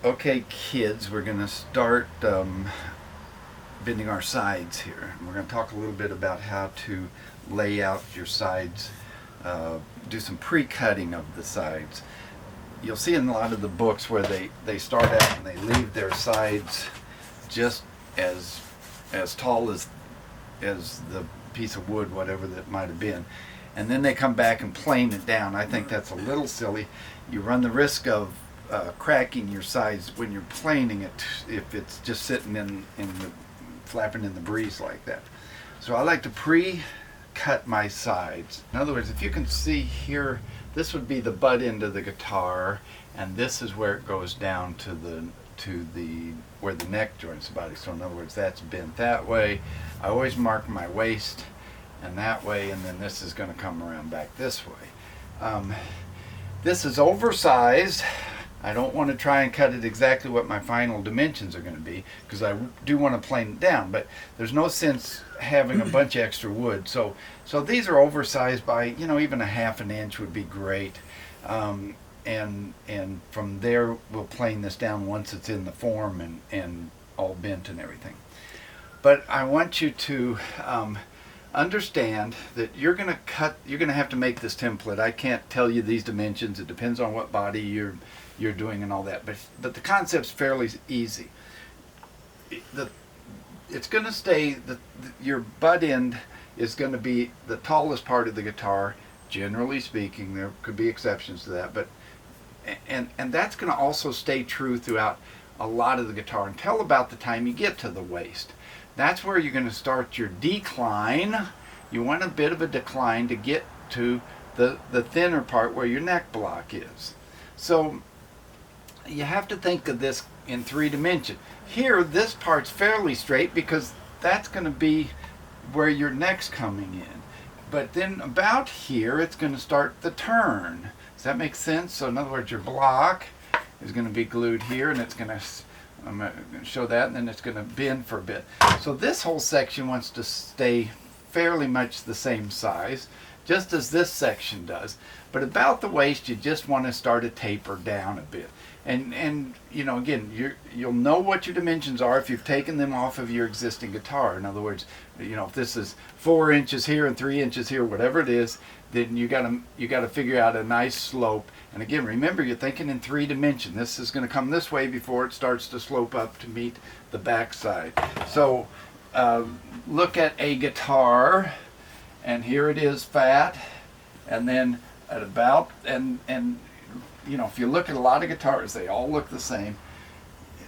Okay, kids, we're going to start bending our sides here. We're going to talk a little bit about how to lay out your sides, do some pre-cutting of the sides. You'll see in a lot of the books where they start out and they leave their sides just as tall as the piece of wood, whatever that might have been. And then they come back and plane it down. I think that's a little silly. You run the risk of cracking your sides when you're planing it if it's just sitting in the flapping in the breeze like that. So I like to pre-cut my sides. In other words, if you can see here, this would be the butt end of the guitar, and this is where it goes down to the where the neck joins the body. So in other words, that's bent that way. I always mark my waist and that way, and then this is going to come around back this way. This is oversized. I don't want to try and cut it exactly what my final dimensions are going to be, because I do want to plane it down, but there's no sense having a bunch of extra wood. So these are oversized by, even a ½ an inch would be great. And from there we'll plane this down once it's in the form and all bent and everything. But I want you to understand that you're going to have to make this template. I can't tell you these dimensions. It depends on what body you're doing and all that, but the concept's fairly easy. It's going to stay, your butt end is going to be the tallest part of the guitar, generally speaking. There could be exceptions to that, but and that's going to also stay true throughout a lot of the guitar until about the time you get to the waist. That's where you're going to start your decline. You want a bit of a decline to get to the thinner part where your neck block is. So you have to think of this in 3 dimensions. Here, this part's fairly straight because that's going to be where your neck's coming in. But then about here, it's going to start the turn. Does that make sense? So in other words, your block is going to be glued here, and it's going to, I'm going to show that, and then it's going to bend for a bit. So this whole section wants to stay fairly much the same size, just as this section does. But about the waist, you just want to start to taper down a bit. And again, you'll know what your dimensions are if you've taken them off of your existing guitar. In other words, if this is 4 inches here and 3 inches here, whatever it is, then you got to figure out a nice slope. And again, remember, you're thinking in 3 dimensions. This is going to come this way before it starts to slope up to meet the back side. So look at a guitar, and here it is fat, and then at about and if you look at a lot of guitars, they all look the same.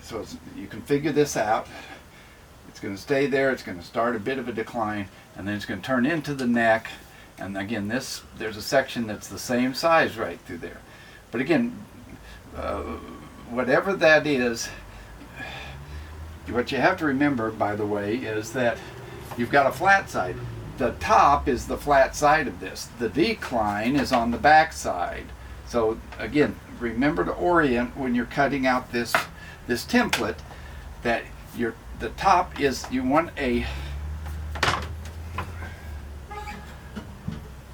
So you can figure this out. It's going to stay there. It's going to start a bit of a decline, and then it's going to turn into the neck. And again, there's a section that's the same size right through there. But again, whatever that is, what you have to remember, by the way, is that you've got a flat side. The top is the flat side of this. The decline is on the back side. So again, remember to orient when you're cutting out this template, that the top is, you want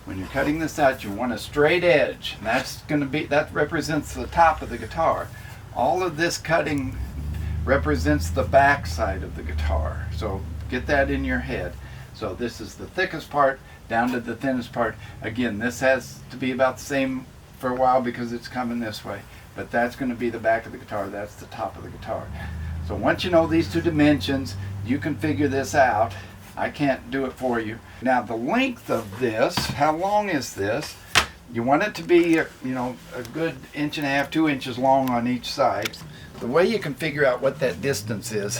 when you're cutting this out, you want a straight edge. And that represents the top of the guitar. All of this cutting represents the back side of the guitar. So get that in your head. So this is the thickest part down to the thinnest part. Again, this has to be about the same for a while because it's coming this way, but that's going to be the back of the guitar. That's the top of the guitar. So once you know these 2 dimensions, you can figure this out. I can't do it for you. Now the length of this, how long is this? You want it to be a good 1.5 to 2 inches long on each side. The way you can figure out what that distance is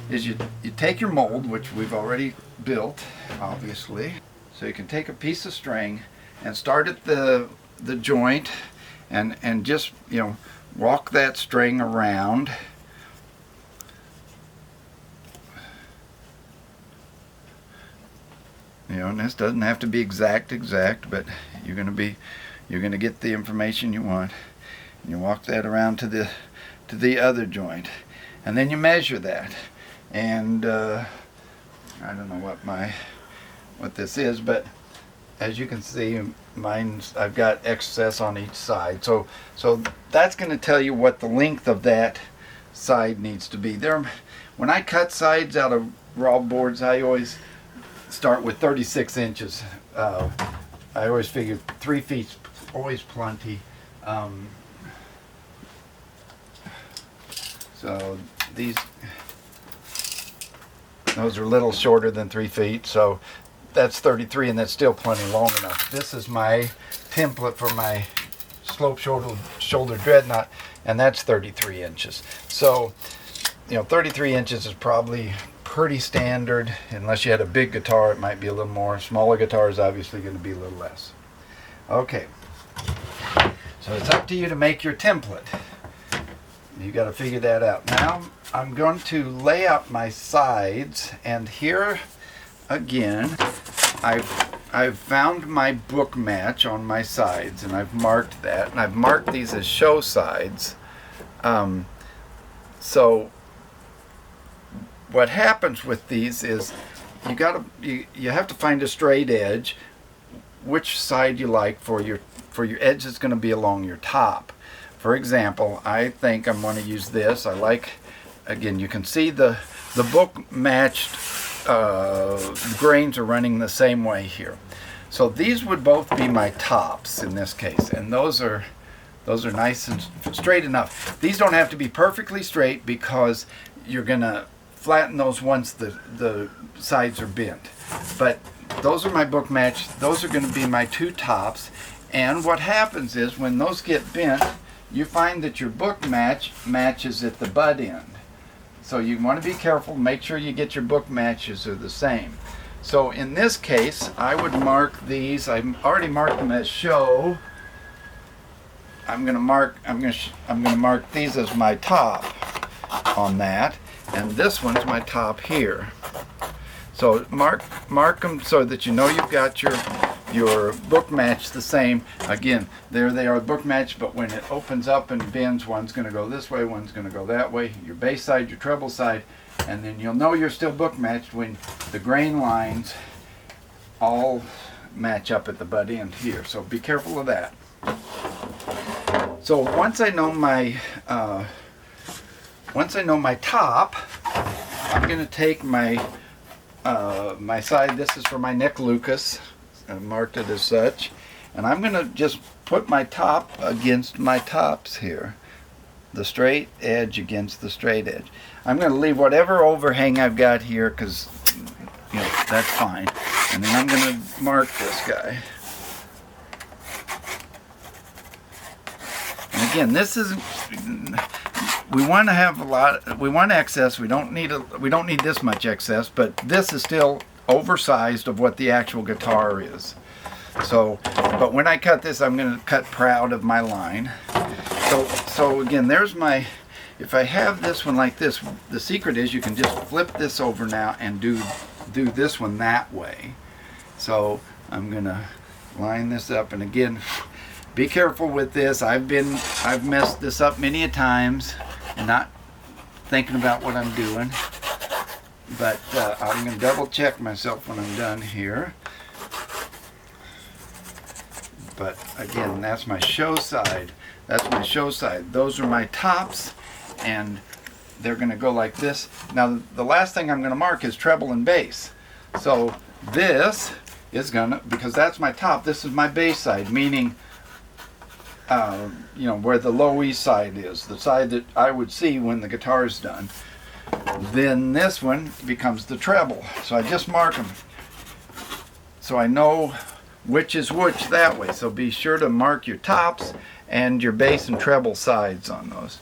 you take your mold, which we've already built, obviously. So you can take a piece of string and start at the joint and just walk that string around. And this doesn't have to be exact, but you're going to get the information you want. And you walk that around to the other joint, and then you measure that. And I don't know what this is, but as you can see, I've got excess on each side. So that's going to tell you what the length of that side needs to be. When I cut sides out of raw boards, I always start with 36 inches. I always figure 3 feet's always plenty. So those are a little shorter than 3 feet, so that's 33, and that's still plenty long enough. This is my template for my slope shoulder dreadnought, and that's 33 inches. So, 33 inches is probably pretty standard. Unless you had a big guitar, it might be a little more. Smaller guitar is obviously going to be a little less. Okay, so it's up to you to make your template. You got to figure that out. Now I'm going to lay out my sides, and here again I've found my book match on my sides, and I've marked that, and I've marked these as show sides. So what happens with these is you have to find a straight edge, which side you like for your edge that's going to be along your top. For example, I think I'm going to use this. I like, again, you can see the book matched grains are running the same way here. So these would both be my tops in this case, and those are nice and straight enough. These don't have to be perfectly straight because you're going to flatten those once the sides are bent. But those are my book match. Those are going to be my two tops. And what happens is when those get bent, you find that your book matches at the butt end. So you want to be careful, make sure you get your book matches are the same. So in this case, I would mark these. I've already marked them as show. I'm going to mark these as my top on that, and this one's my top here. So mark them so that you know you've got your book match the same. Again, there they are, book match, but when it opens up and bends, one's going to go this way, one's going to go that way, your bass side, your treble side, and then you'll know you're still book matched when the grain lines all match up at the butt end here. So be careful of that. So once I know my top, I'm going to take my side. This is for my neck Lucas. I marked it as such, and I'm going to just put my top against my tops here, the straight edge against the straight edge. I'm going to leave whatever overhang I've got here because that's fine, and then I'm going to mark this guy. And again, this is, we want to have a lot. We want excess. We don't need this much excess, but this is still oversized of what the actual guitar is. So, but when I cut this, I'm going to cut proud of my line. So again, there's my, if I have this one like this, the secret is you can just flip this over now and do this one that way. So I'm going to line this up, and again, be careful with this. I've messed this up many a times and not thinking about what I'm doing. But I'm going to double check myself when I'm done here. But again, that's my show side. That's my show side. Those are my tops, and they're going to go like this. Now the last thing I'm going to mark is treble and bass. So this is going to, because that's my top, this is my bass side, meaning where the low E side is, the side that I would see when the guitar is done. Then this one becomes the treble. So I just mark them so I know which is which that way. So be sure to mark your tops and your bass and treble sides on those.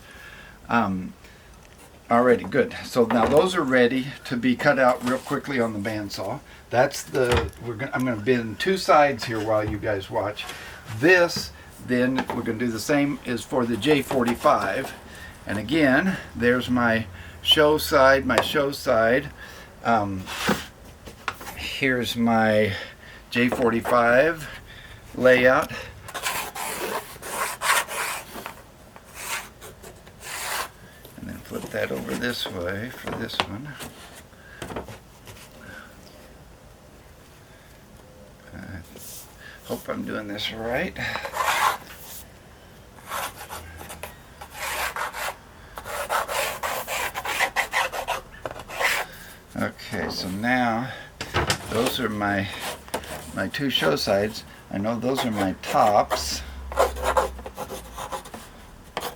Alrighty, good. So now those are ready to be cut out real quickly on the bandsaw. I'm going to bend two sides here while you guys watch. This, then we're going to do the same as for the J45. And again, there's my show side, here's my J45 layout. And then flip that over this way for this one. Hope I'm doing this right. So now those are my two show sides. I know those are my tops.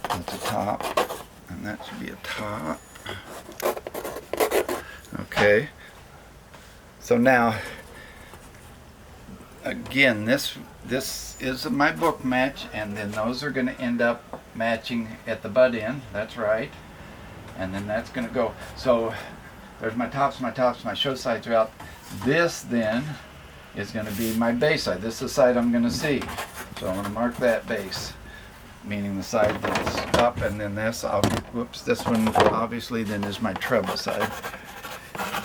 That's a top, and that should be a top. Okay. So now, again, this is my book match, and then those are going to end up matching at the butt end. That's right. And then that's going to go. So there's my tops, my show sides are out. This then is going to be my bass side. This is the side I'm going to see. So I'm going to mark that bass, meaning the side that's up, and then this, this one obviously then is my treble side.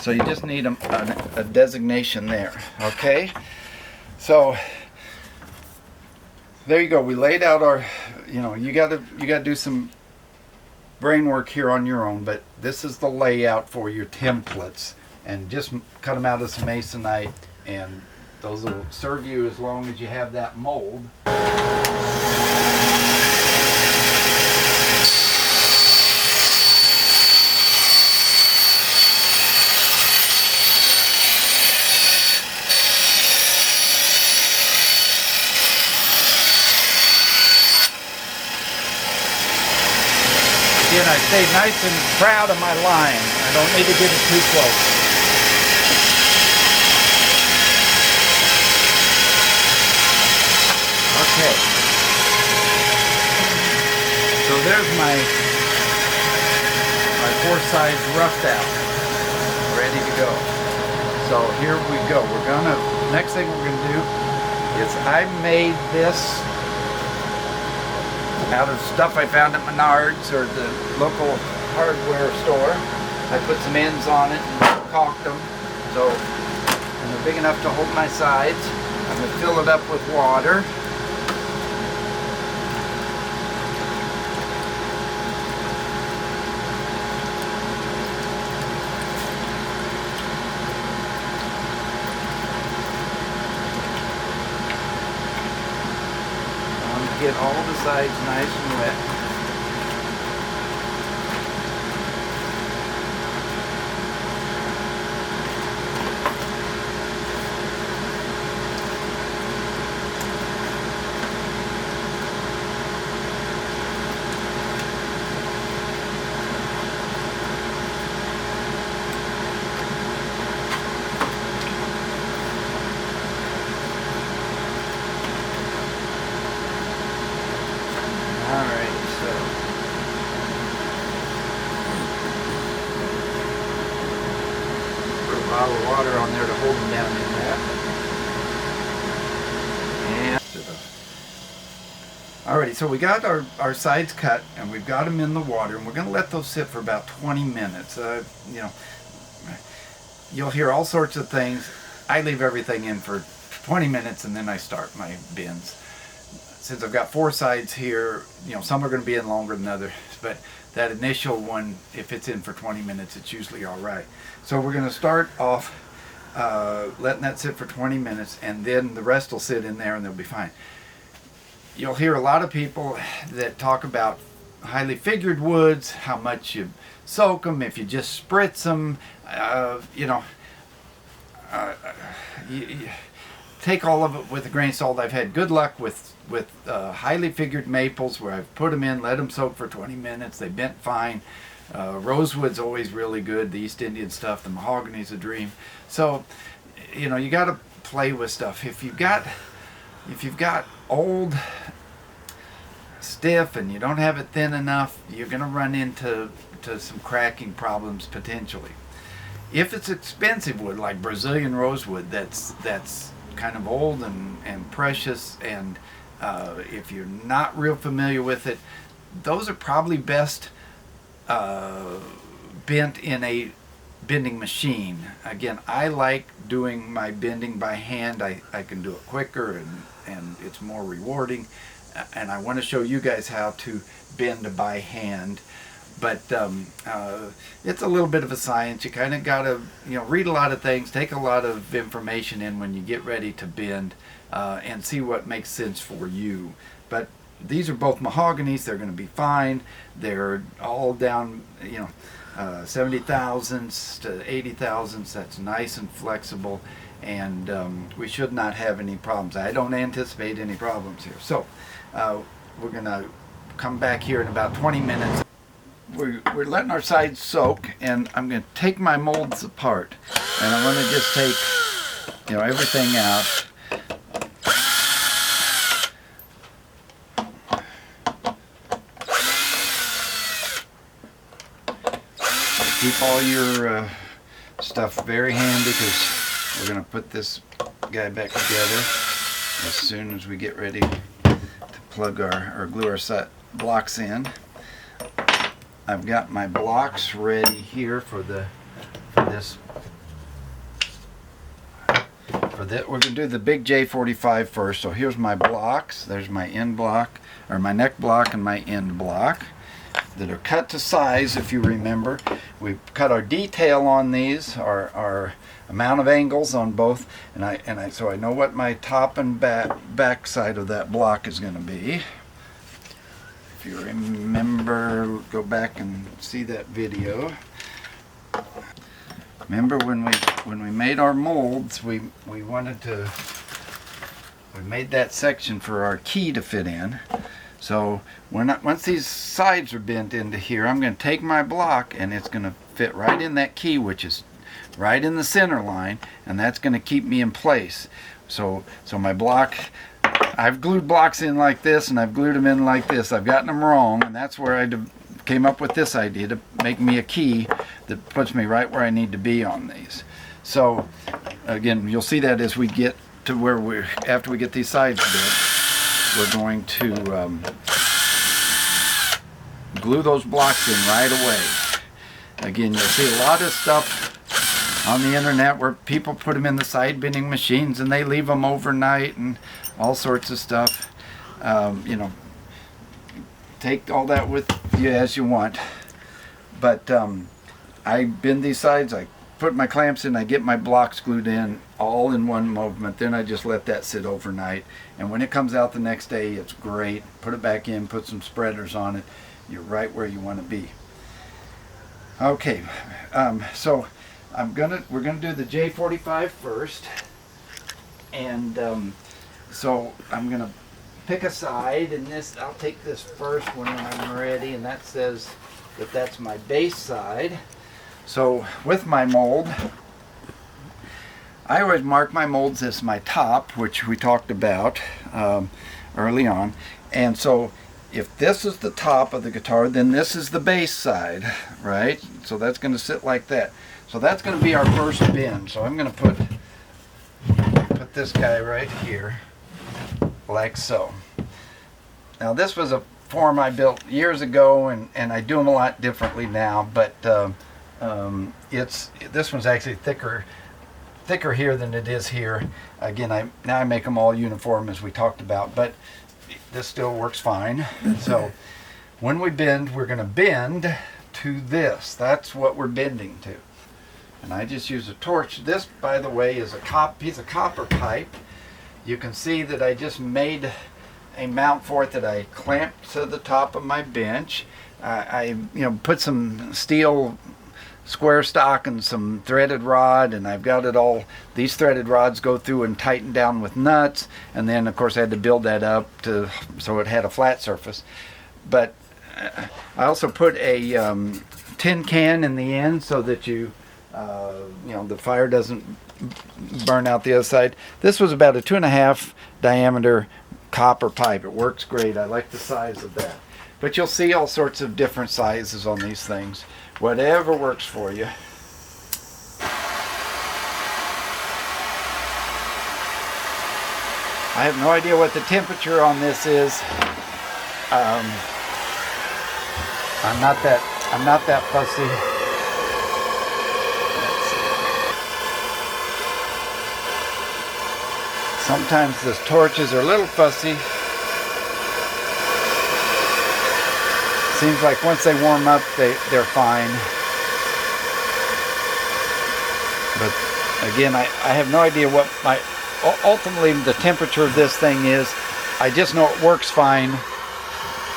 So you just need a designation there, okay? So there you go. We laid out our, you gotta do some brain work here on your own, but this is the layout for your templates, and just cut them out of some masonite, and those will serve you as long as you have that mold. Again, I stay nice and proud of my line. I don't need to get it too close. Okay. So there's my 4 sides roughed out, ready to go. So here we go. Next thing we're gonna do is I made this out of stuff I found at Menards or the local hardware store. I put some ends on it and caulked them, and they're big enough to hold my sides. I'm going to fill it up with water. Get all the sides nice and wet. Bottle of water on there to hold them down in that. And alrighty, so we got our sides cut, and we've got them in the water, and we're going to let those sit for about 20 minutes. You'll hear all sorts of things. I leave everything in for 20 minutes, and then I start my bends. Since I've got 4 sides here, some are going to be in longer than others, but that initial one, if it's in for 20 minutes, it's usually all right. So we're going to start off letting that sit for 20 minutes, and then the rest will sit in there and they'll be fine. You'll hear a lot of people that talk about highly figured woods, how much you soak them, if you just spritz them, you take all of it with a grain of salt. I've had good luck with highly figured maples where I've put them in, let them soak for 20 minutes, they bent fine. Rosewood's always really good, the East Indian stuff, the mahogany's a dream. So, you got to play with stuff. If you've got old, stiff, and you don't have it thin enough, you're going to run into some cracking problems potentially. If it's expensive wood, like Brazilian rosewood, that's kind of old and precious, and if you're not real familiar with it, those are probably best bent in a bending machine. Again, I like doing my bending by hand. I can do it quicker and it's more rewarding, and I want to show you guys how to bend by hand. But it's a little bit of a science. You kind of got to read a lot of things, take a lot of information in when you get ready to bend, and see what makes sense for you. But these are both mahoganies. They're going to be fine. They're all down, 70 thousandths to 80 thousandths. That's nice and flexible, and we should not have any problems. I don't anticipate any problems here. So we're going to come back here in about 20 minutes. We're letting our sides soak, and I'm going to take my molds apart, and I'm going to just take everything out. Keep all your stuff very handy, because we're going to put this guy back together as soon as we get ready to plug or glue our set blocks in. I've got my blocks ready here for this. We're going to do the big J45 first. So here's my blocks. There's my end block, or my neck block, and my end block that are cut to size. If you remember, we cut our detail on these, our amount of angles on both, so I know what my top and back side of that block is going to be. If you remember, go back and see that video. Remember when we made our molds, we made that section for our key to fit in. So once these sides are bent into here, I'm going to take my block, and it's going to fit right in that key, which is right in the center line, and that's going to keep me in place. So my block, I've glued blocks in like this, and I've glued them in like this. I've gotten them wrong, and that's where I came up with this idea to make me a key that puts me right where I need to be on these. So again, you'll see that as we get to where after we get these sides bent, we're going to glue those blocks in right away. Again, you'll see a lot of stuff on the internet where people put them in the side bending machines and they leave them overnight and all sorts of stuff. Take all that with you as you want. But I bend these sides, I put my clamps in, I get my blocks glued in all in one movement, then I just let that sit overnight, and when it comes out the next day, it's great. Put it back in, put some spreaders on it, you're right where you want to be. Okay, so we're gonna do the J45 first, and so I'm gonna pick a side, and I'll take this first one when I'm ready, and that says that that's my base side. So with my mold, I always mark my molds as my top, which we talked about early on. And so if this is the top of the guitar, then this is the bass side, right? So that's going to sit like that. So that's going to be our first bend. So I'm going to put this guy right here, like so. Now this was a form I built years ago, and I do them a lot differently now, but this one's actually thicker here than it is here. Again, now I make them all uniform as we talked about, but this still works fine. So when we bend, we're going to bend to this. That's what we're bending to. And I just use a torch. This, by the way, is a piece of copper pipe. You can see that I just made a mount for it that I clamped to the top of my bench. I put some steel square stock and some threaded rod, and I've got it all. These threaded rods go through and tighten down with nuts, and then of course I had to build that up so it had a flat surface. But I also put a tin can in the end so that the fire doesn't burn out the other side. This was about a 2.5 diameter copper pipe. It works great. I like the size of that. But you'll see all sorts of different sizes on these things. Whatever works for you. I have no idea what the temperature on this is. I'm not that fussy. Sometimes the torches are a little fussy. Seems like once they warm up, they're fine. But again, I have no idea what ultimately the temperature of this thing is. I just know it works fine,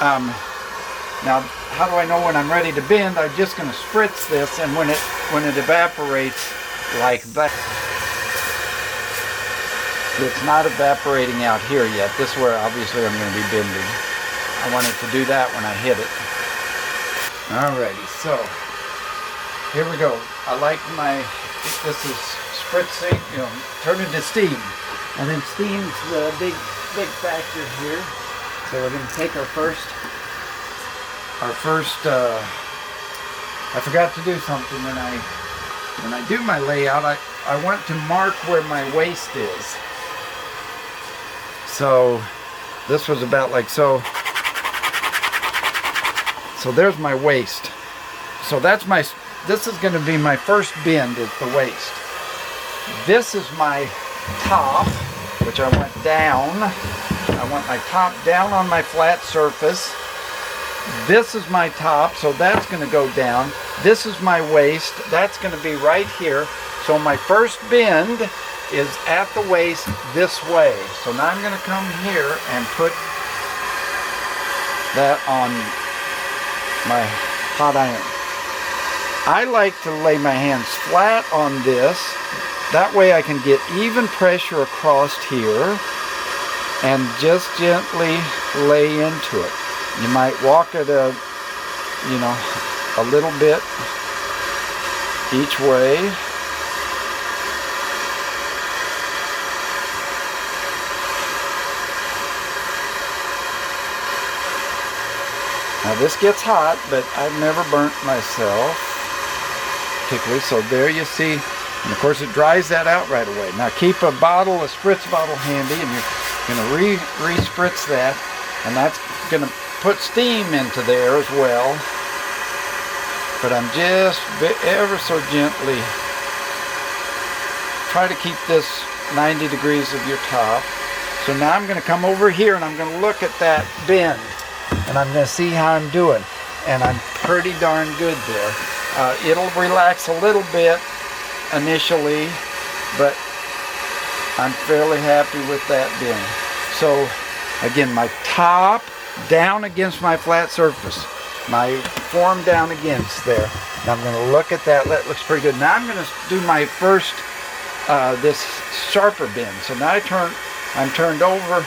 Now, how do I know when I'm ready to bend? I'm just going to spritz this, and when it evaporates like that, it's not evaporating out here yet. This is where obviously I'm going to be bending. I want it to do that when I hit it. Alrighty, so here we go. I like this is spritzing, turning to steam. And then steam's the big factor here. So we're going to take our first, I forgot to do something when I do my layout. I want to mark where my waist is. So this was about like so. So there's my waist. So this is going to be my first bend, is the waist. This is my top, which I want down. I want my top down on my flat surface. This is my top, so that's going to go down. This is my waist. That's going to be right here. So my first bend is at the waist this way. So now I'm going to come here and put that on my hot iron. I like to lay my hands flat on this. That way I can get even pressure across here and just gently lay into it. You might walk it a little bit each way. Now this gets hot, but I've never burnt myself particularly. So there you see, and of course it dries that out right away. Now keep a spritz bottle handy, and you're going to re-spritz that, and that's going to put steam into there as well. But I'm just ever so gently try to keep this 90 degrees of your top. So now I'm going to come over here and I'm going to look at that bend. And I'm going to see how I'm doing. And I'm pretty darn good there. It'll relax a little bit initially, but I'm fairly happy with that bend. So again, my top down against my flat surface. My form down against there. Now I'm going to look at that. That looks pretty good. Now I'm going to do my first, this sharper bend. So now I'm turned over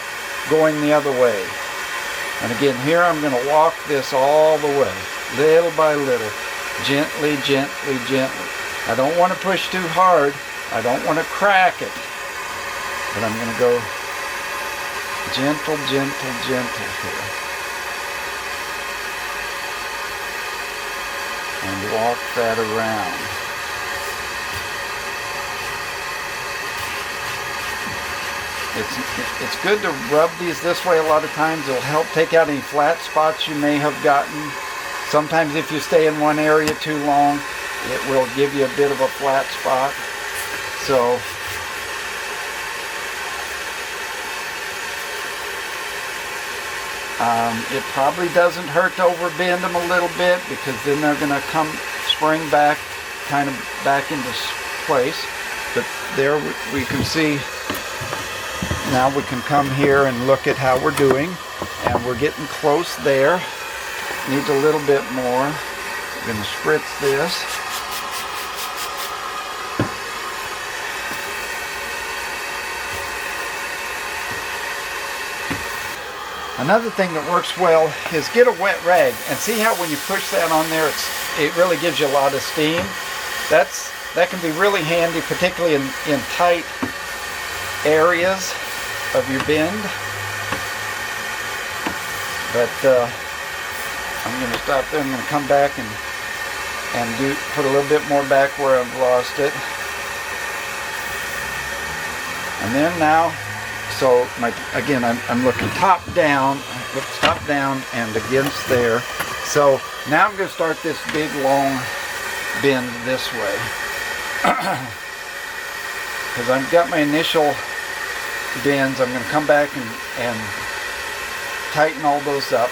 going the other way. And again, here I'm going to walk this all the way, little by little, gently, gently, gently. I don't want to push too hard. I don't want to crack it. But I'm going to go gentle, gentle, gentle here. And walk that around. It's good to rub these this way a lot of times. It'll help take out any flat spots you may have gotten. Sometimes if you stay in one area too long, it will give you a bit of a flat spot. So it probably doesn't hurt to overbend them a little bit, because then they're going to spring back, kind of back into place. But there we can see. Now we can come here and look at how we're doing, and we're getting close there. Needs a little bit more. I'm going to spritz this. Another thing that works well is get a wet rag, and see how when you push that on there, it really gives you a lot of steam. That can be really handy, particularly in tight areas of your bend. But I'm going to stop there. I'm going to come back and put a little bit more back where I've lost it. And then now, so again, I'm looking top down and against there. So now I'm going to start this big long bend this way. Because I've got my initial bends, I'm going to come back and tighten all those up.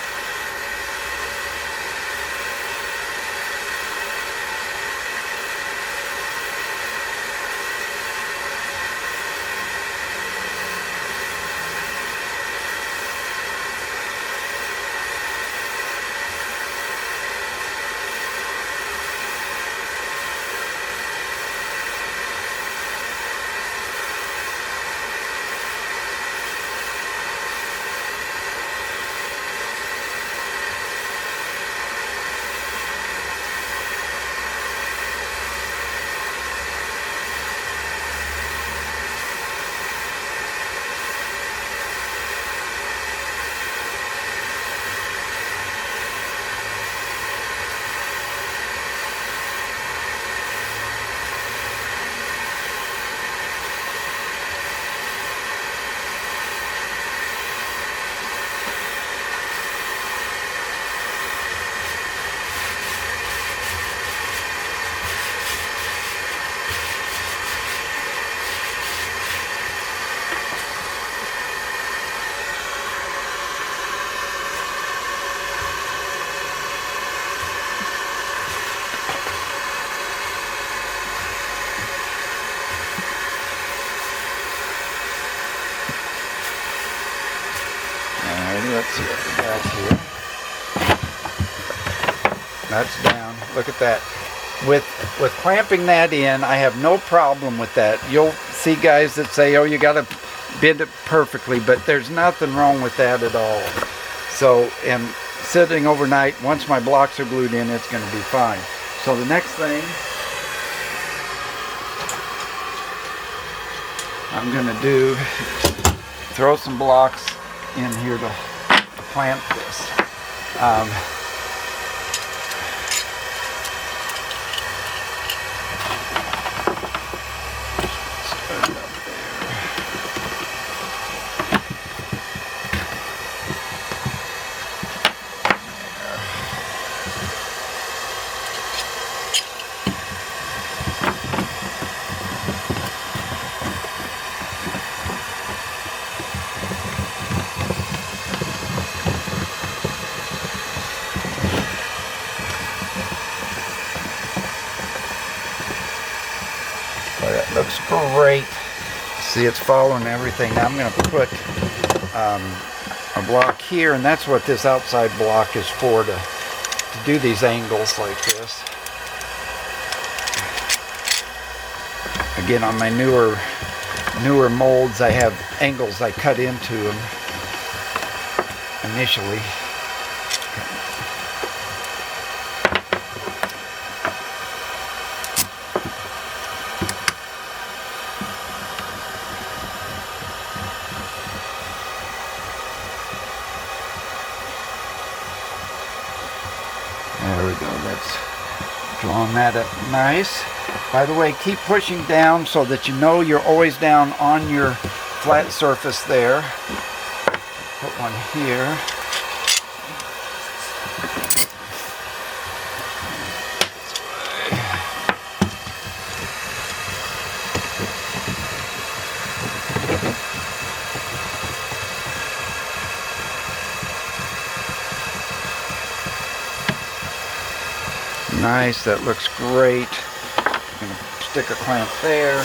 back here. That's down. Look at that. With clamping that in, I have no problem with that. You'll see guys that say, oh, you got to bend it perfectly, but there's nothing wrong with that at all. So, and sitting overnight, once my blocks are glued in, it's going to be fine. So the next thing I'm going to do, throw some blocks in here to clamp this. That looks great. See, it's following everything. Now I'm going to put a block here, and that's what this outside block is for, to do these angles like this. Again, on my newer molds, I have angles I cut into them initially. There we go, that's drawing that up nice. By the way, keep pushing down so that you know you're always down on your flat surface there. Put one here. Nice, that looks great. I'm going to stick a clamp there.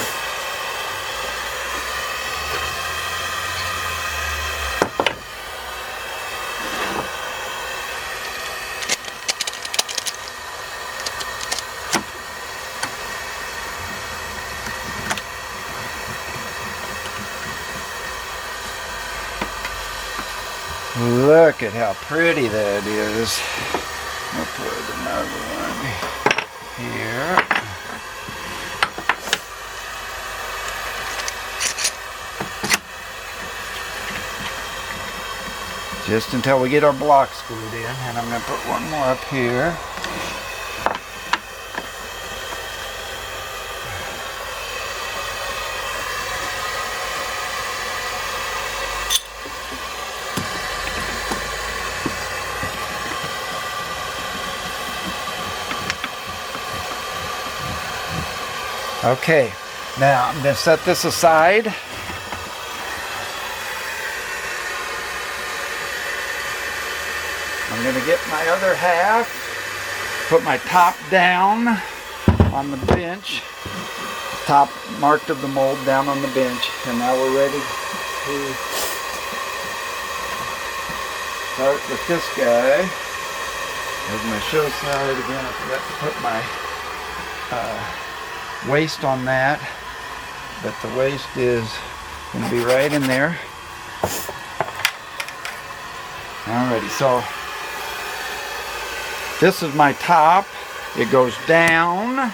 Look at how pretty that is. I'll put another one here. Just until we get our blocks glued in, and I'm going to put one more up here. Okay, now I'm going to set this aside. I'm going to get my other half, put my top down on the bench, top marked of the mold down on the bench, and now we're ready to start with this guy. There's my show side again. I forgot to put my waist on that, but the waist is going to be right in there. Alrighty, so this is my top. It goes down,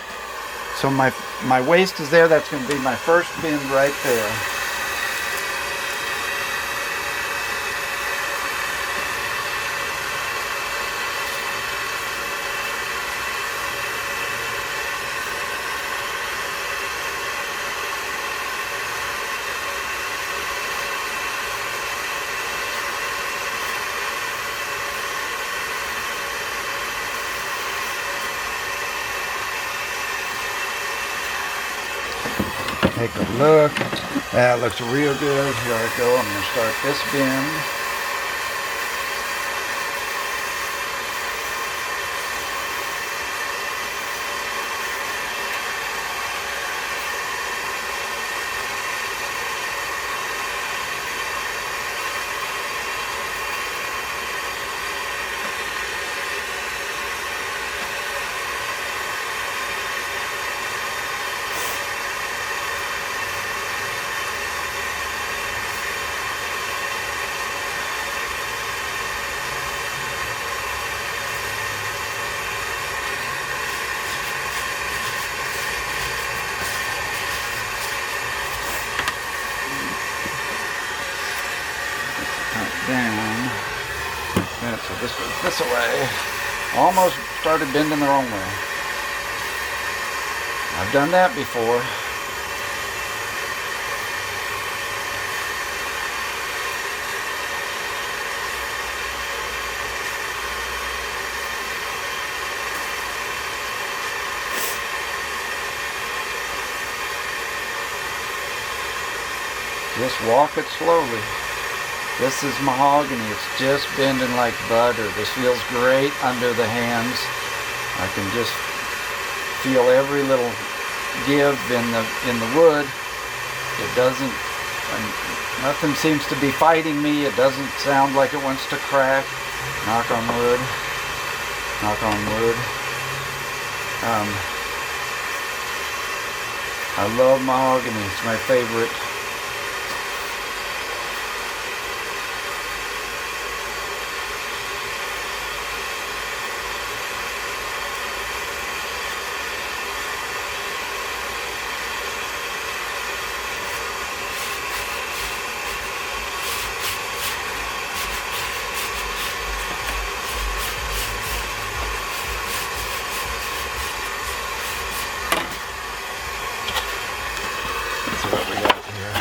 so my waist is there. That's going to be my first bend right there. Take a look. That looks real good. Here I go. I'm going to start this bend. twist it this way. Almost started bending the wrong way. I've done that before. Just walk it slowly. This is mahogany. It's just bending like butter. This feels great under the hands. I can just feel every little give in the wood. It doesn't, nothing seems to be fighting me. It doesn't sound like it wants to crack. Knock on wood. Knock on wood. I love mahogany. It's my favorite. What we got here.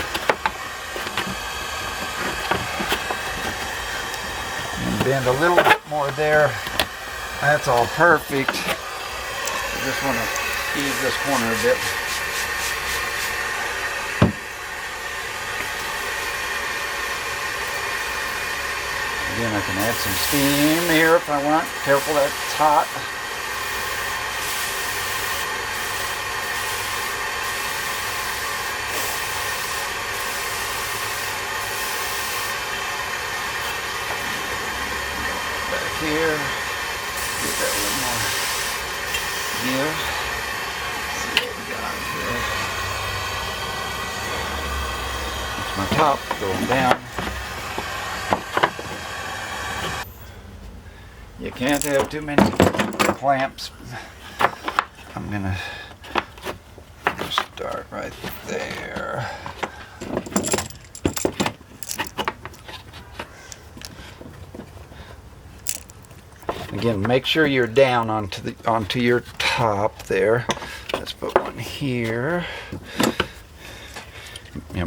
And bend a little bit more there. That's all perfect. I just want to ease this corner a bit. Again, I can add some steam here if I want. Careful, that's hot. Here, get that a little more give. See what we got here. That's my top going down. You can't have too many clamps. I'm gonna start right there. Again, make sure you're down onto your top there. Let's put one here.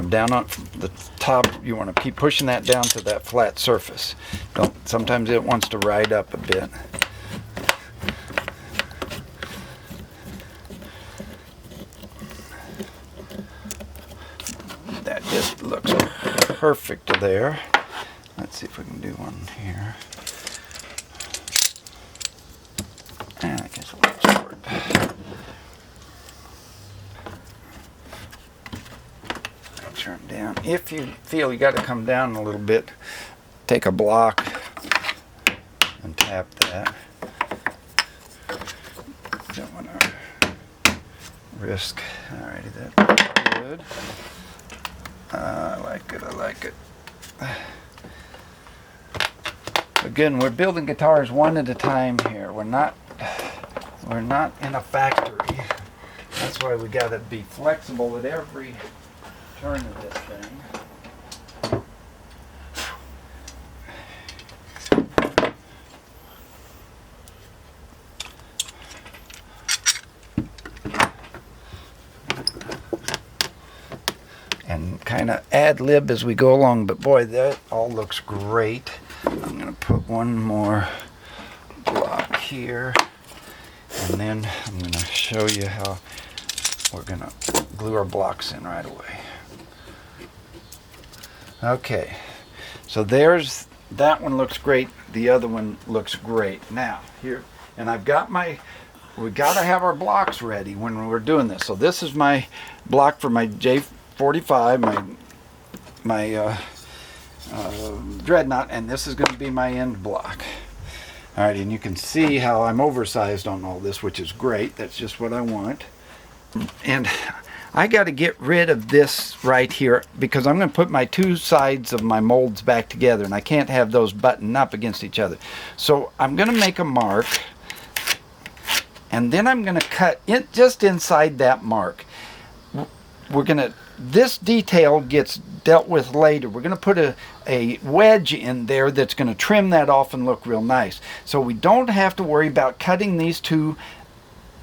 Down on the top, you want to keep pushing that down to that flat surface. Sometimes it wants to ride up a bit. That just looks perfect there. Let's see if we can do one here. And I guess a little short. Turn down. If you feel you got to come down a little bit, take a block and tap that. Don't want to risk. Alrighty, that's good. I like it. I like it. Again, we're building guitars one at a time here. We're not in a factory. That's why we got to be flexible at every turn of this thing. And kind of ad-lib as we go along, but boy, that all looks great. I'm going to put one more block here, and then I'm going to show you how we're going to glue our blocks in right away. Okay, so there's, that one looks great, the other one looks great. Now, here, and I've got we got to have our blocks ready when we're doing this. So this is my block for my J45, my dreadnought, and this is going to be my end block. Alright, and you can see how I'm oversized on all this, which is great. That's just what I want. And I got to get rid of this right here because I'm going to put my two sides of my molds back together, and I can't have those button up against each other. So I'm going to make a mark, and then I'm going to cut it just inside that mark. We're going to this detail gets dealt with later. We're going to put a wedge in there that's going to trim that off and look real nice. So we don't have to worry about cutting these two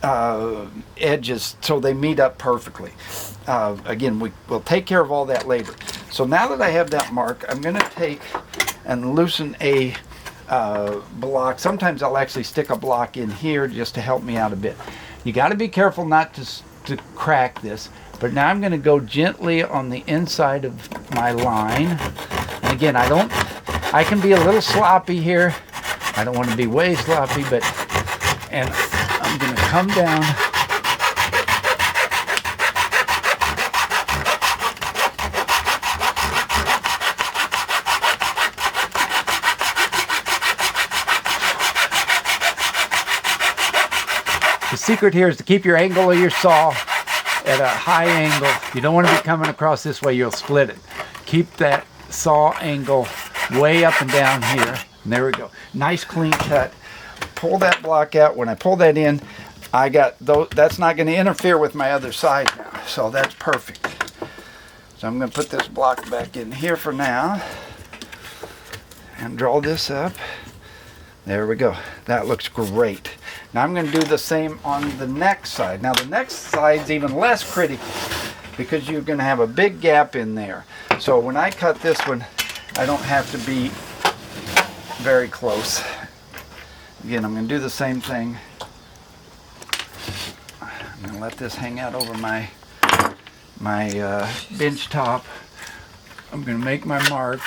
edges so they meet up perfectly. Again, we'll take care of all that later. So now that I have that mark, I'm going to take and loosen a block. Sometimes I'll actually stick a block in here just to help me out a bit. You got to be careful not to crack this. But now I'm going to go gently on the inside of my line. And again, I can be a little sloppy here. I don't want to be way sloppy, and I'm going to come down. The secret here is to keep your angle of your saw at a high angle. You don't want to be coming across this way, you'll split it. Keep that saw angle way up and down here. And there we go. Nice clean cut. Pull that block out. When I pull that in, I got those. That's not going to interfere with my other side now. So that's perfect. So I'm going to put this block back in here for now and draw this up. There we go. That looks great. Now I'm going to do the same on the next side. Now the next side's even less critical because you're going to have a big gap in there. So when I cut this one, I don't have to be very close. Again, I'm going to do the same thing. I'm going to let this hang out over my bench top. I'm going to make my mark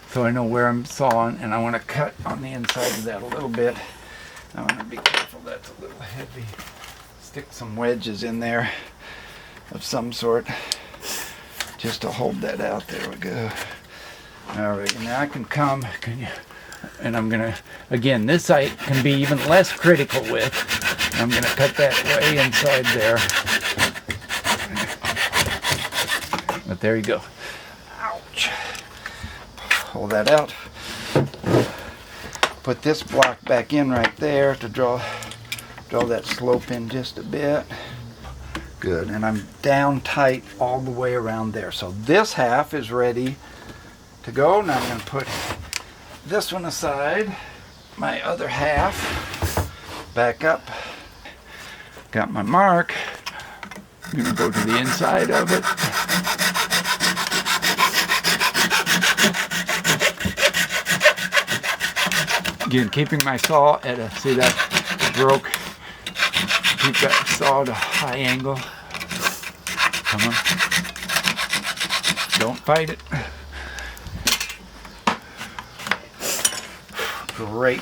so I know where I'm sawing, and I want to cut on the inside of that a little bit. I want to be careful, that's a little heavy. Stick some wedges in there of some sort just to hold that out. There we go. All right, now I can come, and I'm going to, again, this side can be even less critical with. I'm going to cut that way inside there. But there you go. Ouch. Pull that out. Put this block back in right there to draw that slope in just a bit. Good, and I'm down tight all the way around there. So this half is ready to go. Now I'm going to put this one aside. My other half back up. Got my mark. I'm going to go to the inside of it. Again, keeping my saw at a, see that broke, keep that saw at a high angle. Come on. Don't fight it. Great.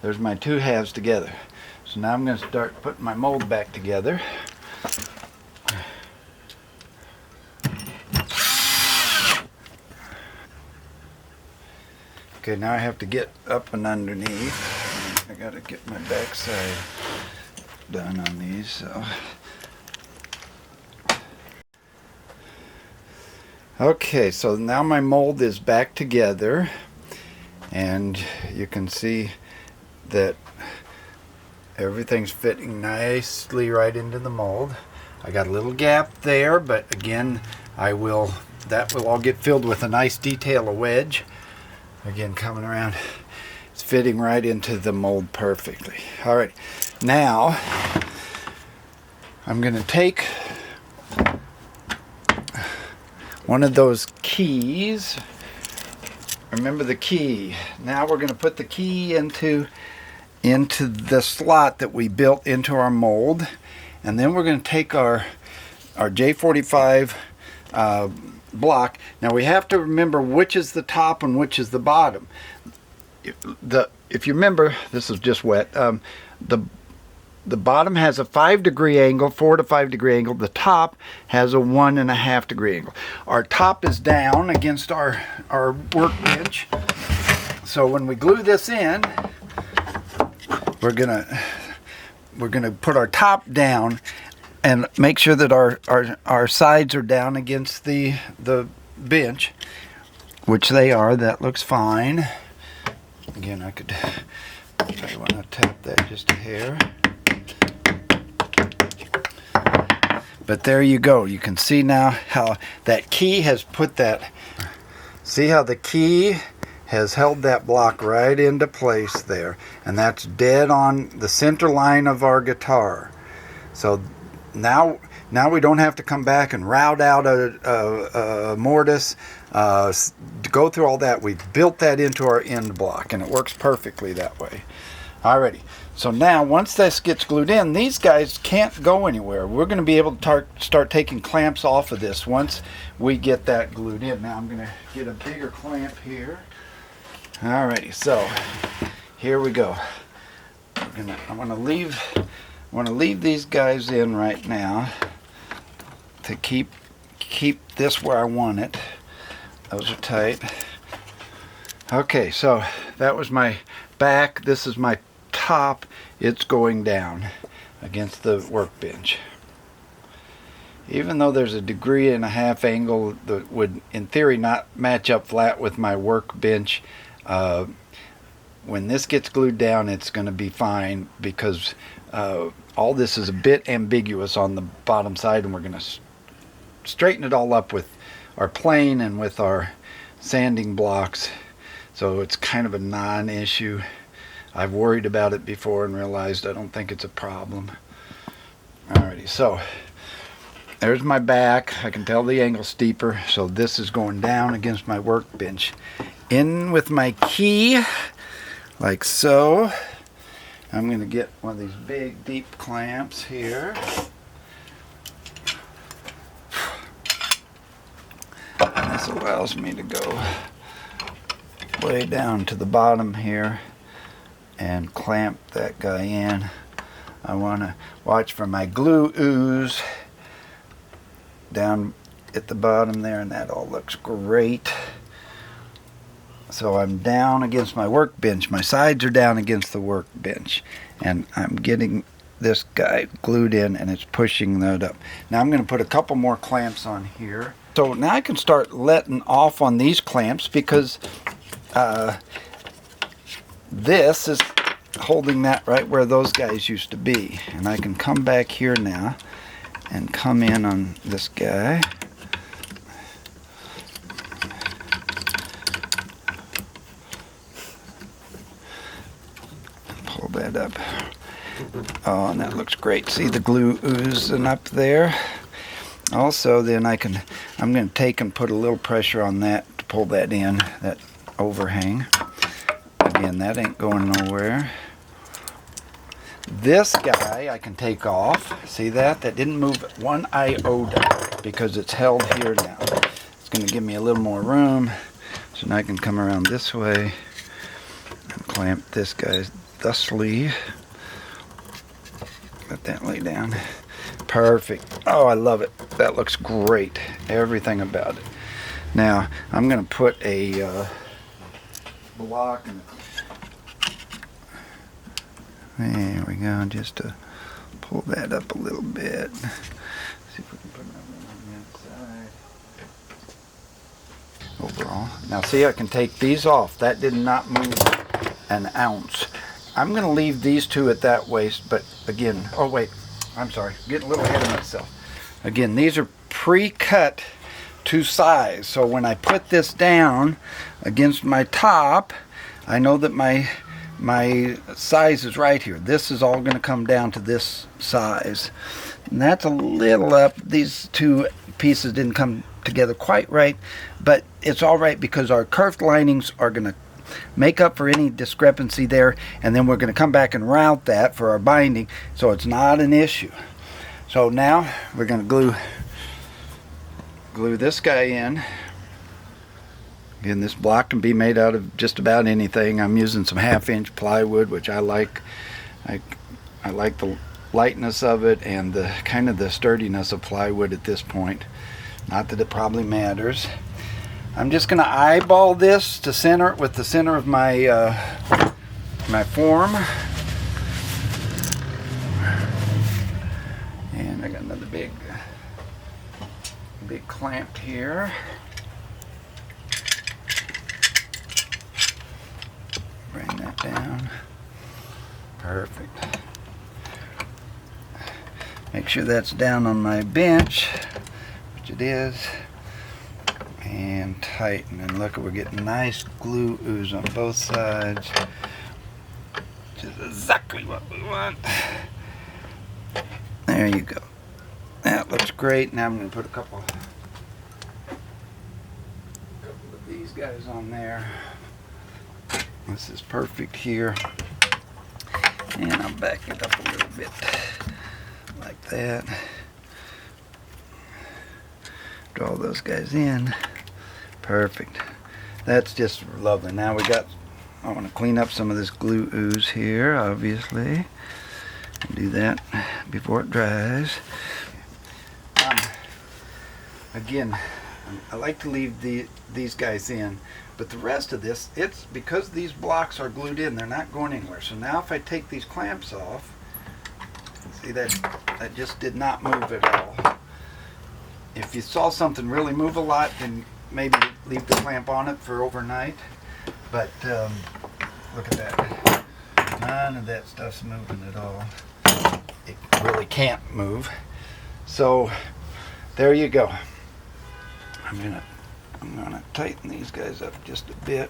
There's my two halves together. So now I'm going to start putting my mold back together. Okay, now I have to get up and underneath. I got to get my back side done on these. So. Okay, so now my mold is back together, and you can see that everything's fitting nicely right into the mold. I got a little gap there, but again, that will all get filled with a nice detail of wedge. Again, coming around, it's fitting right into the mold perfectly. All right, now I'm going to take one of those keys. Remember the key. Now we're going to put the key into the slot that we built into our mold, and then we're going to take our J45 block. Now we have to remember which is the top and which is the bottom. If you remember, this is just wet. The bottom has a 5-degree angle, 4 to 5 degree angle. The top has a 1.5 degree angle. Our top is down against our workbench. So when we glue this in, we're gonna put our top down and make sure that our sides are down against the bench, which they are. That looks fine. Again, I want to tap that just a hair. But there you go. You can see now how that key has put that. See how the key has held that block right into place there. And that's dead on the center line of our guitar. So now we don't have to come back and route out a mortise, go through all that. We've built that into our end block, and it works perfectly that way. Alrighty. So now, once this gets glued in, these guys can't go anywhere. We're going to be able to start taking clamps off of this once we get that glued in. Now I'm going to get a bigger clamp here. Alrighty, so here we go. I want to leave these guys in right now to keep this where I want it. Those are tight. Okay, so that was my back. This is my top. It's going down against the workbench. Even though there's a 1.5 degree angle that would in theory not match up flat with my workbench, when this gets glued down it's going to be fine, because all this is a bit ambiguous on the bottom side, and we're going to straighten it all up with our plane and with our sanding blocks, so it's kind of a non-issue. I've worried about it before and realized I don't think it's a problem. Alrighty, so there's my back. I can tell the angle's steeper, so this is going down against my workbench. In with my key, like so. I'm going to get one of these big, deep clamps here. And this allows me to go way down to the bottom here and clamp that guy in. I want to watch for my glue ooze down at the bottom there, and that all looks great. So I'm down against my workbench. My sides are down against the workbench, and I'm getting this guy glued in, and it's pushing that up. Now I'm going to put a couple more clamps on here. So now I can start letting off on these clamps, because this is holding that right where those guys used to be. And I can come back here now and come in on this guy. Pull that up. Oh, and that looks great. See the glue oozing up there? Also, then I'm going to take and put a little pressure on that to pull that in, that overhang. Again, that ain't going nowhere. This guy I can take off. See that? That didn't move one iota because it's held here now. It's going to give me a little more room. So now I can come around this way and clamp this guy thusly. Let that lay down. Perfect. Oh, I love it. That looks great. Everything about it. Now, I'm going to put a block in. There we go. Just to pull that up a little bit. See if we can put it on the outside. Overall. Now, see, I can take these off. That did not move an ounce. I'm going to leave these two at that waist, but again, oh wait, I'm sorry, getting a little ahead of myself. Again, these are pre-cut to size, so when I put this down against my top, I know that my size is right here. This is all going to come down to this size, and that's a little up. These two pieces didn't come together quite right, but it's all right because our curved linings are going to make up for any discrepancy there, and then we're going to come back and route that for our binding, so it's not an issue. So now we're going to glue this guy in. Again, this block can be made out of just about anything. I'm using some 1/2-inch plywood, which I like. I like the lightness of it and the kind of the sturdiness of plywood at this point. Not that it probably matters. I'm just going to eyeball this to center it with the center of my my form. clamped here. Bring that down. Perfect. Make sure that's down on my bench, which it is, and tighten. And look, we're getting nice glue ooze on both sides, which is exactly what we want. There you go. That looks great. Now I'm going to put a couple of these guys on there. This is perfect here. And I'll back it up a little bit like that. Draw those guys in. Perfect. That's just lovely. Now I want to clean up some of this glue ooze here, obviously. Do that before it dries. Again, I like to leave these guys in, but the rest of this, it's because these blocks are glued in, they're not going anywhere. So now if I take these clamps off, see that just did not move at all. If you saw something really move a lot, then maybe leave the clamp on it for overnight. But look at that. None of that stuff's moving at all. It really can't move. So there you go. I'm gonna tighten these guys up just a bit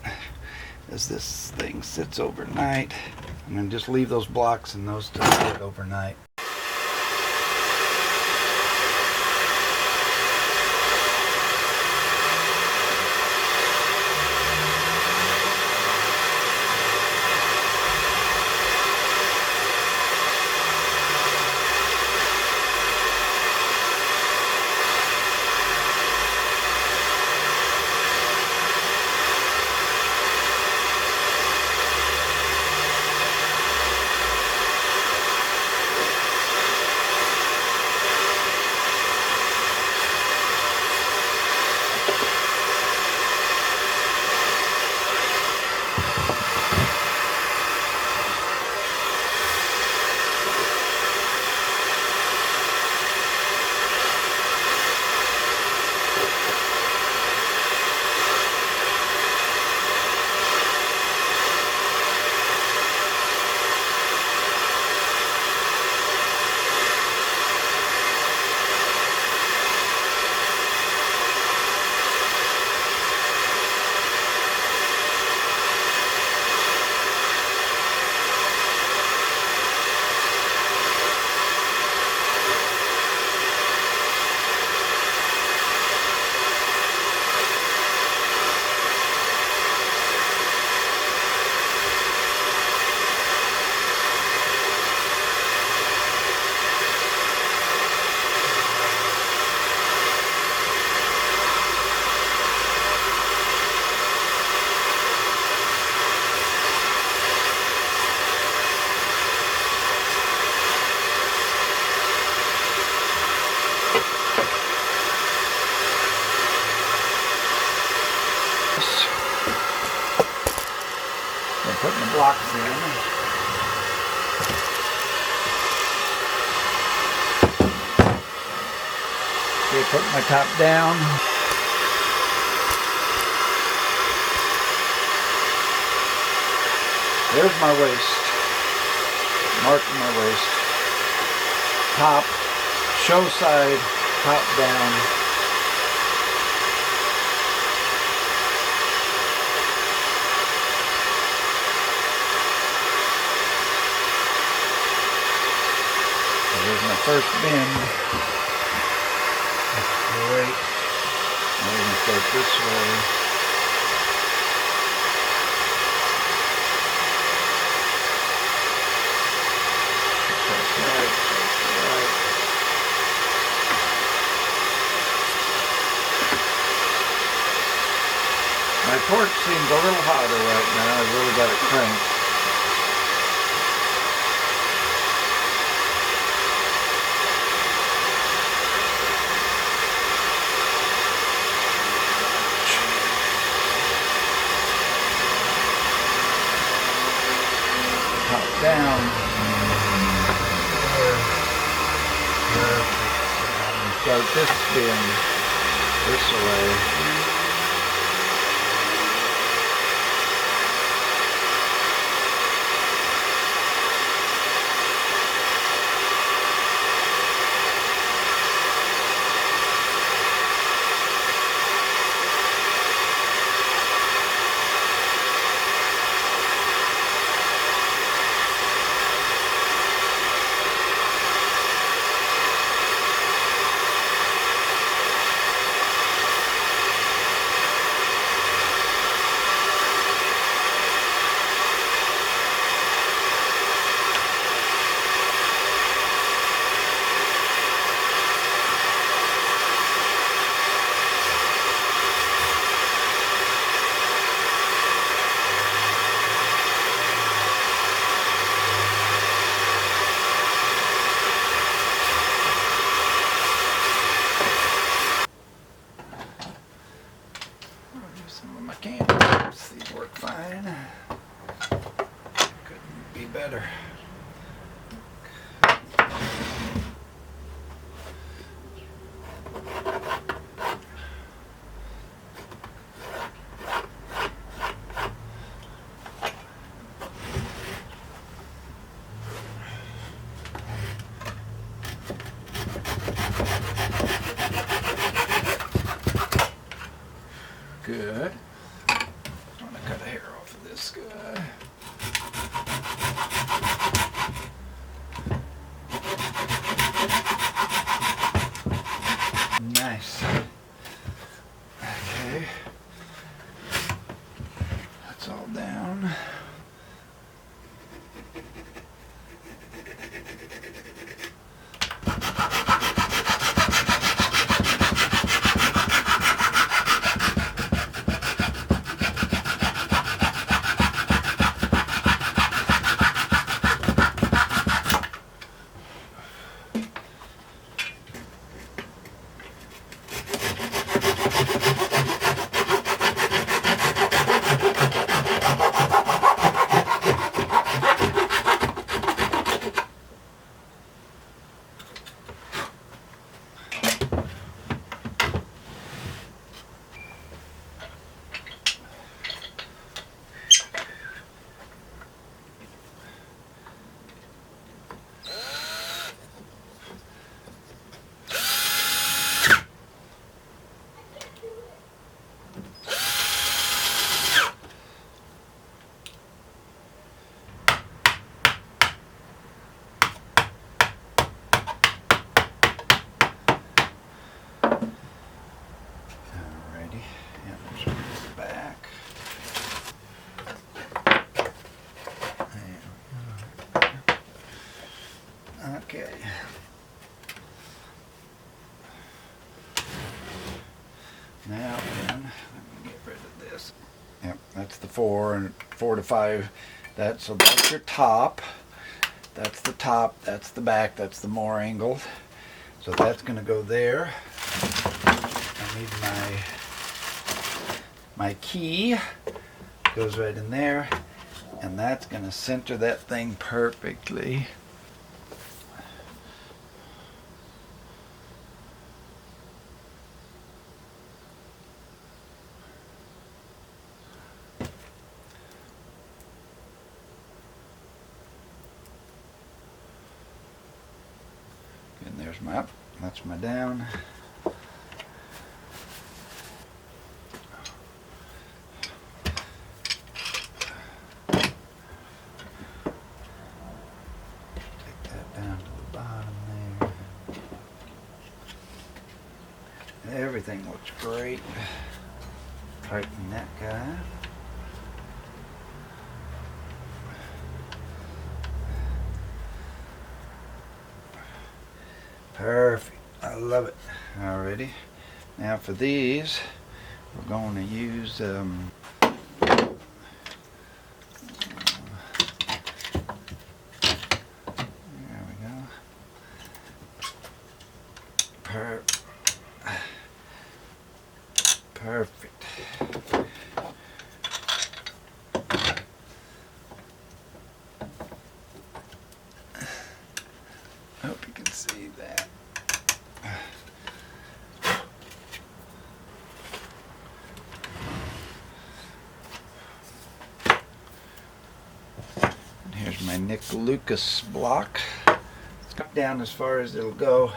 as this thing sits overnight. I'm gonna just leave those blocks and those to sit overnight. Putting the blocks in. Okay, putting my top down. There's my waist. Marking my waist. Top, show side, top down. There's my first bend. That's great. Now we're going to start this way. That's right. That's right. My torch seems a little hotter right now. I've really got it cranked. Down. Perfect. Start this spin. this away. Some of my candles, these work fine. Couldn't be better. Good. I'm gonna cut a hair off of this guy. Nice. Okay. That's all down. Okay. Now then, let me get rid of this. Yep, that's the 4 and 4 to 5. So that's your top. That's the top. That's the back. That's the more angled. So that's going to go there. I need my key. Goes right in there, and that's going to center that thing perfectly. And there's my up, that's my down. Everything looks great. Tighten that guy. Perfect. I love it. Alrighty. Now for these, we're going to use there we go. Perfect. Hope you can see that. Here's my Nick Lucas block. It's cut down as far as it'll go,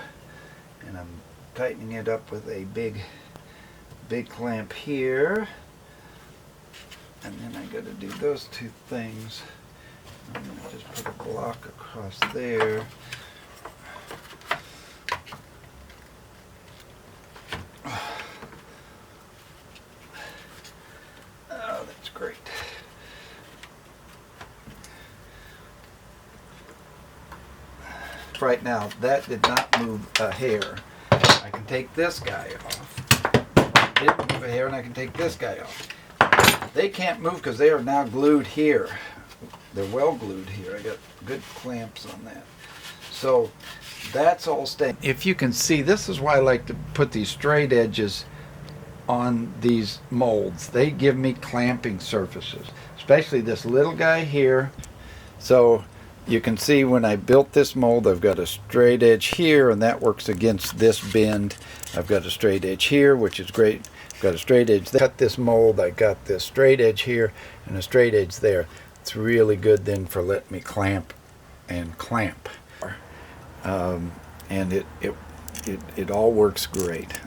and I'm tightening it up with a big clamp here. And then I got to do those two things. I'm going to just put a block across there. Oh, that's great. Right now, that did not move a hair. I can take this guy off. Didn't move a hair, and I can take this guy off. They can't move because they are now glued here. They're well glued here. I got good clamps on that. So that's all staying. If you can see, this is why I like to put these straight edges on these molds. They give me clamping surfaces, especially this little guy here. So you can see when I built this mold, I've got a straight edge here, and that works against this bend. I've got a straight edge here, which is great. I've got a straight edge. Cut this mold, I got this straight edge here and a straight edge there. It's really good then for letting me clamp and clamp. And it all works great.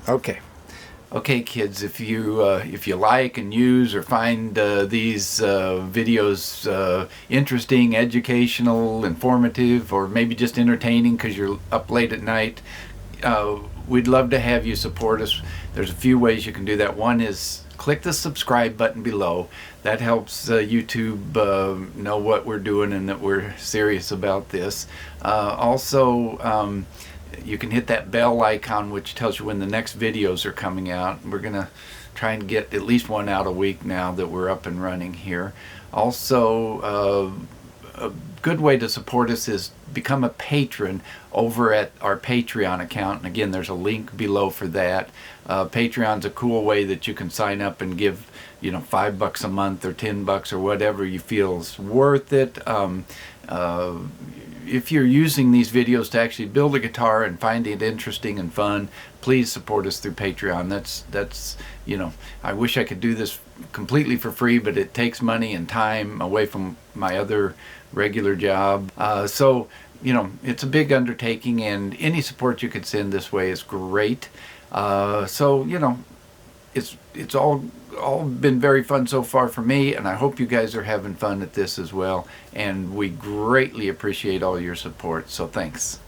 Okay, kids, if you like and use or find these videos interesting, educational, informative, or maybe just entertaining because you're up late at night, we'd love to have you support us. There's a few ways you can do that. One is click the subscribe button below. That helps YouTube know what we're doing and that we're serious about this. Also, you can hit that bell icon, which tells you when the next videos are coming out. We're gonna try and get at least one out a week now that we're up and running here. Also, a good way to support us is become a patron over at our Patreon account. And again, there's a link below for that. Patreon's a cool way that you can sign up and give, $5 a month or $10 or whatever you feel is worth it. If you're using these videos to actually build a guitar and find it interesting and fun, please support us through Patreon. That's I wish I could do this completely for free, but it takes money and time away from my other regular job. So it's a big undertaking, and any support you could send this way is great. So it's all been very fun so far for me, and I hope you guys are having fun at this as well, and we greatly appreciate all your support, so thanks.